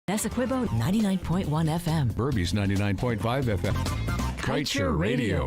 Essequibo 99.1 FM. Burby's 99.5 FM. Kaieteur Radio.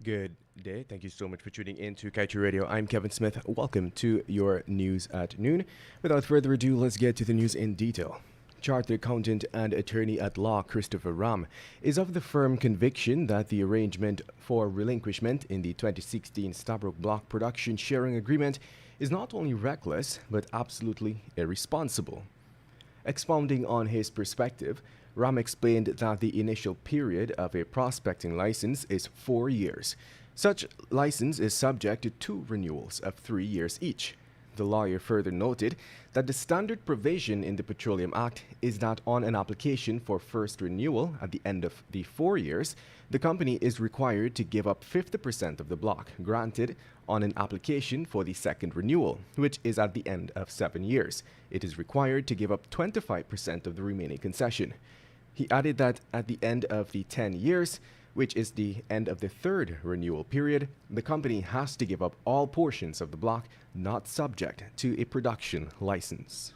Good day. Thank you so much for tuning in to Kaieteur Radio. I'm Kevin Smith. Welcome to your news at noon. Without further ado, let's get to the news in detail. Chartered accountant and attorney at law Christopher Ram is of the firm conviction that the arrangement for relinquishment in the 2016 Stabroek Block production sharing agreement is not only reckless but absolutely irresponsible. Expounding on his perspective, Ram explained that the initial period of a prospecting license is 4 years. Such license is subject to 2 renewals of 3 years each. The lawyer further noted that the standard provision in the Petroleum Act is that on an application for first renewal at the end of the 4 years, the company is required to give up 50% of the block granted on an application for the second renewal, which is at the end of 7 years. It is required to give up 25% of the remaining concession. He added that at the end of the 10 years, which is the end of the third renewal period, the company has to give up all portions of the block not subject to a production license.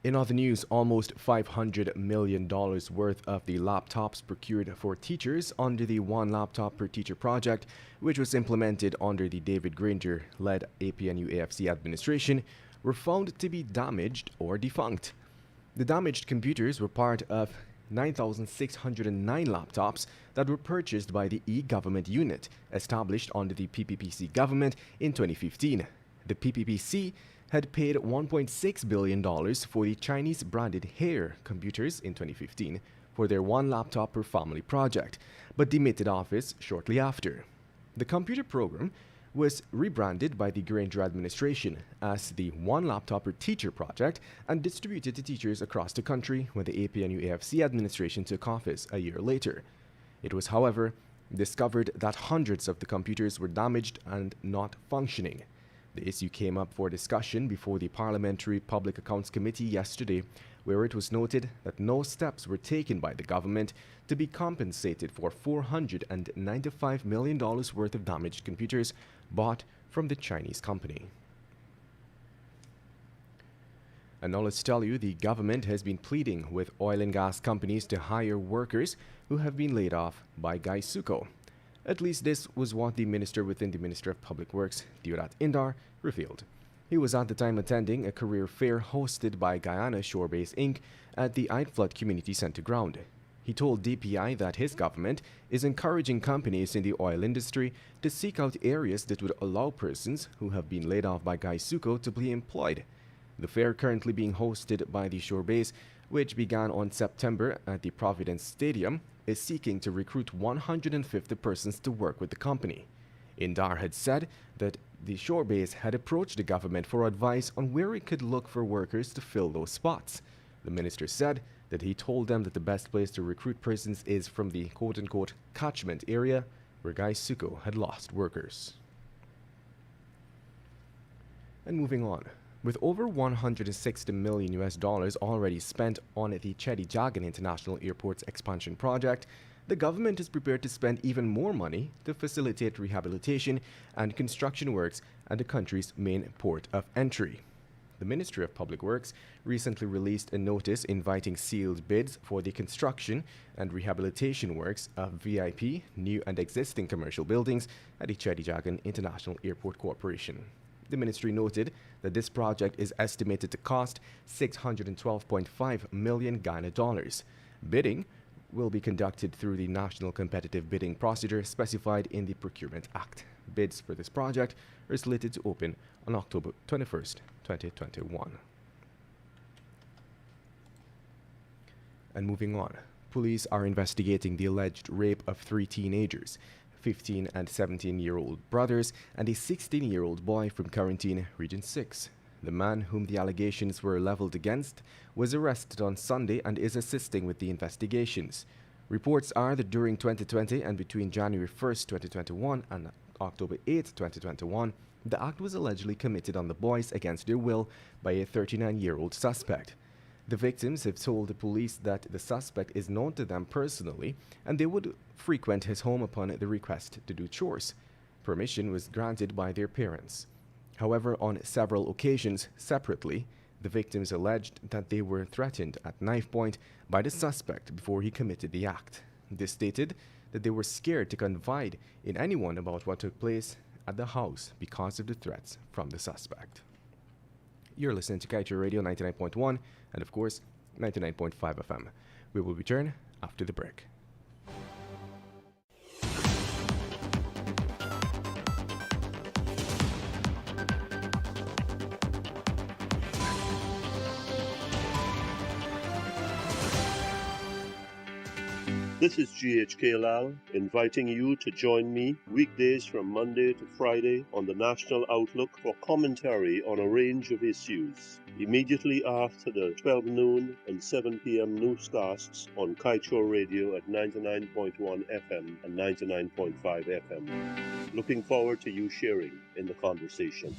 In other news, almost $500 million worth of the laptops procured for teachers under the One Laptop Per Teacher project, which was implemented under the David Granger-led APNU-AFC administration, were found to be damaged or defunct. The damaged computers were part of 9,609 laptops that were purchased by the e-government unit established under the PPPC government in 2015. The PPPC had paid $1.6 billion for the Chinese-branded Hair computers in 2015 for their One Laptop Per Family project, but demitted office shortly after. The computer program was rebranded by the Granger administration as the One Laptop Per Teacher project and distributed to teachers across the country when the APNU-AFC administration took office a year later. It was, however, discovered that hundreds of the computers were damaged and not functioning. The issue came up for discussion before the Parliamentary Public Accounts Committee yesterday, where it was noted that no steps were taken by the government to be compensated for $495 million worth of damaged computers bought from the Chinese company. And now let's tell you, the government has been pleading with oil and gas companies to hire workers who have been laid off by Kaieteur. At least this was what the minister within the Ministry of Public Works, Theodat Indar, revealed. He was at the time attending a career fair hosted by Guyana Shorebase Inc. at the Eidflood Community Center ground. He told DPI that his government is encouraging companies in the oil industry to seek out areas that would allow persons who have been laid off by Kaieteur to be employed. The fair, currently being hosted by the Shorebase, which began on September at the Providence Stadium, is seeking to recruit 150 persons to work with the company. Indar had said that the Shorebase had approached the government for advice on where it could look for workers to fill those spots. The minister said that he told them that the best place to recruit persons is from the quote-unquote catchment area where Kaieteur had lost workers. And moving on. With over $160 million already spent on the Chedi Jagan International Airport's expansion project, the government is prepared to spend even more money to facilitate rehabilitation and construction works at the country's main port of entry. The Ministry of Public Works recently released a notice inviting sealed bids for the construction and rehabilitation works of VIP, new and existing commercial buildings at the Chedi Jagan International Airport Corporation. The ministry noted that this project is estimated to cost $612.5 million Ghana dollars. Bidding will be conducted through the national competitive bidding procedure specified in the Procurement Act. Bids for this project are slated to open on October 21st, 2021. And moving on, police are investigating the alleged rape of 3 teenagers, 15 and 17-year-old brothers and a 16-year-old boy from Quarantine, Region 6. The man whom the allegations were leveled against was arrested on Sunday and is assisting with the investigations. Reports are that during 2020 and between January 1st, 2021 and October 8th, 2021, the act was allegedly committed on the boys against their will by a 39-year-old suspect. The victims have told the police that the suspect is known to them personally and they would frequent his home upon the request to do chores. Permission was granted by their parents. However, on several occasions, separately, the victims alleged that they were threatened at knife point by the suspect before he committed the act. They stated that they were scared to confide in anyone about what took place at the house because of the threats from the suspect. You're listening to Kaieteur Radio 99.1 and, of course, 99.5 FM. We will return after the break. This is GHK Lal inviting you to join me weekdays from Monday to Friday on the National Outlook for commentary on a range of issues. Immediately after the 12 noon and 7 p.m. newscasts on Kaieteur Radio at 99.1 FM and 99.5 FM. Looking forward to you sharing in the conversation.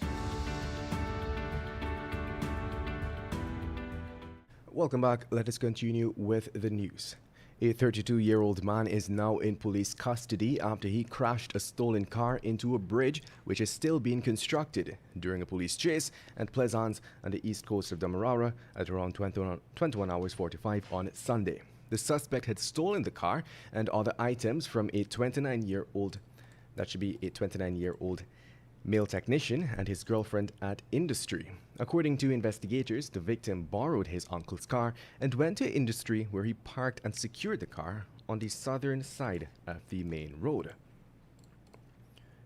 Welcome back. Let us continue with the news. A 32-year-old man is now in police custody after he crashed a stolen car into a bridge which is still being constructed during a police chase at Plaisance on the east coast of Demerara at around 21 hours 45 on Sunday. The suspect had stolen the car and other items from a 29-year-old male technician and his girlfriend at industry. According to investigators, the victim borrowed his uncle's car and went to industry where he parked and secured the car on the southern side of the main road.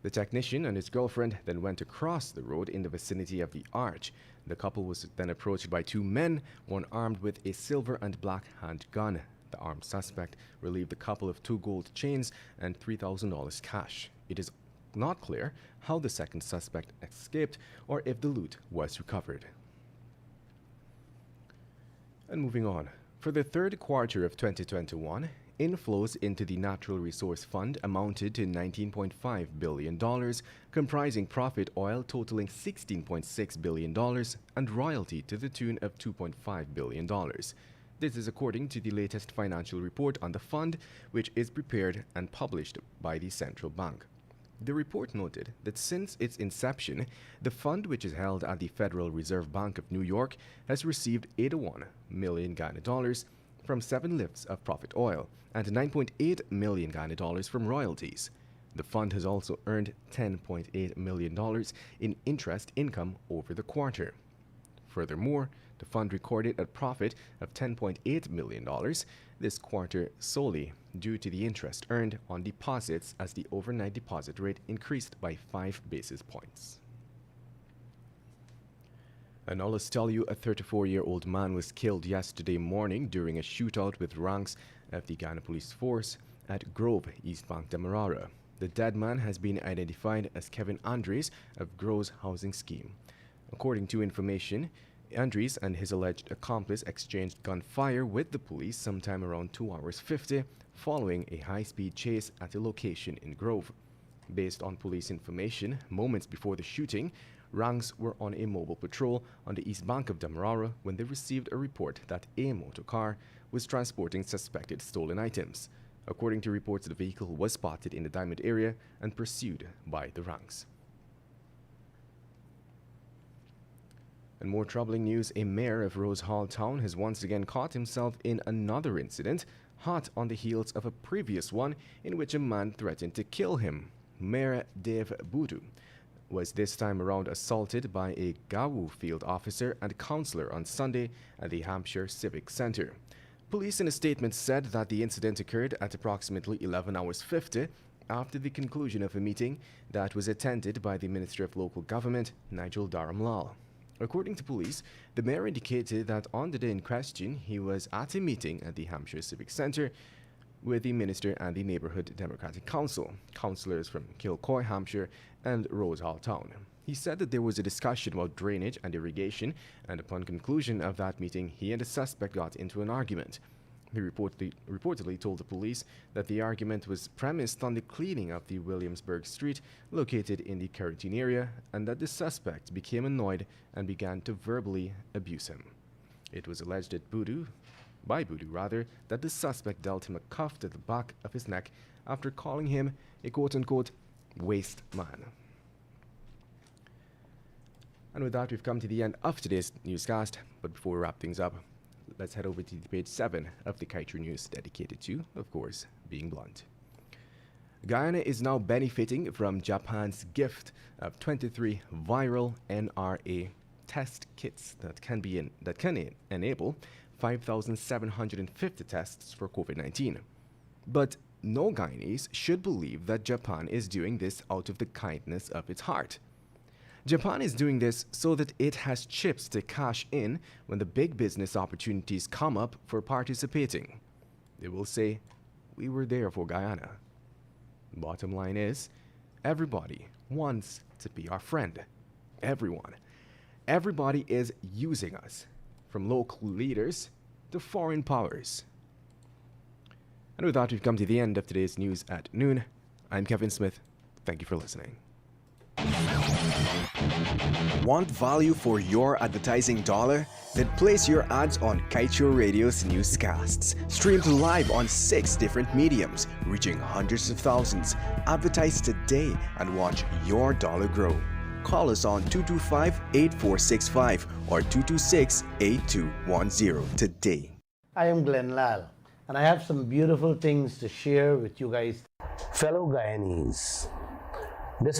The technician and his girlfriend then went across the road in the vicinity of the arch. The couple was then approached by two men, one armed with a silver and black handgun. The armed suspect relieved the couple of 2 gold chains and $3,000 cash. It is not clear how the second suspect escaped or if the loot was recovered. And moving on, for the third quarter of 2021, inflows into the Natural Resource Fund amounted to $19.5 billion, comprising profit oil totaling $16.6 billion and royalty to the tune of $2.5 billion. This is according to the latest financial report on the fund, which is prepared and published by the central bank. The report noted that since its inception, the fund, which is held at the Federal Reserve Bank of New York, has received 81 million Ghana dollars from 7 lifts of profit oil and 9.8 million Ghana dollars from royalties. The fund has also earned $10.8 million in interest income over the quarter. Furthermore, the fund recorded a profit of $10.8 million this quarter solely due to the interest earned on deposits as the overnight deposit rate increased by 5 basis points. And now let's tell you, a 34-year-old man was killed yesterday morning during a shootout with ranks of the Ghana Police Force at Grove, East Bank, Demerara. The dead man has been identified as Kevin Andres of Grove's housing scheme. According to information, Andres and his alleged accomplice exchanged gunfire with the police sometime around 2 hours 50 following a high-speed chase at a location in Grove. Based on police information, moments before the shooting, ranks were on a mobile patrol on the east bank of Demerara when they received a report that a motor car was transporting suspected stolen items. According to reports, the vehicle was spotted in the Diamond area and pursued by the ranks. And more troubling news, a mayor of Rose Hall Town has once again caught himself in another incident, hot on the heels of a previous one in which a man threatened to kill him. Mayor Dave Budu was this time around assaulted by a Gawu field officer and councillor on Sunday at the Hampshire Civic Centre. Police in a statement said that the incident occurred at approximately 11 hours 50 after the conclusion of a meeting that was attended by the Minister of Local Government, Nigel Dharamlal. According to police, the mayor indicated that on the day in question, he was at a meeting at the Hampshire Civic Centre with the minister and the Neighbourhood Democratic Council, councillors from Kilcoy, Hampshire, and Rose Hall Town. He said that there was a discussion about drainage and irrigation, and upon conclusion of that meeting, he and the suspect got into an argument. He reportedly told the police that the argument was premised on the cleaning of the Williamsburg Street located in the Carrollton area and that the suspect became annoyed and began to verbally abuse him. It was alleged that by Boodoo, that the suspect dealt him a cuff to the back of his neck after calling him a quote-unquote waste man. And with that, we've come to the end of today's newscast. But before we wrap things up, let's head over to page 7 of the Kaieteur News, dedicated to, of course, being blunt. Guyana is now benefiting from Japan's gift of 23 viral NRA test kits that can enable 5,750 tests for COVID-19. But no Guyanese should believe that Japan is doing this out of the kindness of its heart. Japan is doing this so that it has chips to cash in when the big business opportunities come up for participating. They will say, "We were there for Guyana." Bottom line is, everybody wants to be our friend. Everyone. Everybody is using us, from local leaders to foreign powers. And with that, we've come to the end of today's news at noon. I'm Kevin Smith. Thank you for listening. Want value for your advertising dollar? Then place your ads on Kaieteur Radio's newscasts. Streamed live on 6 different mediums, reaching hundreds of thousands. Advertise today and watch your dollar grow. Call us on 225-8465 or 226-8210 today. I am Glenn Lal, and I have some beautiful things to share with you guys. Fellow Guyanese, this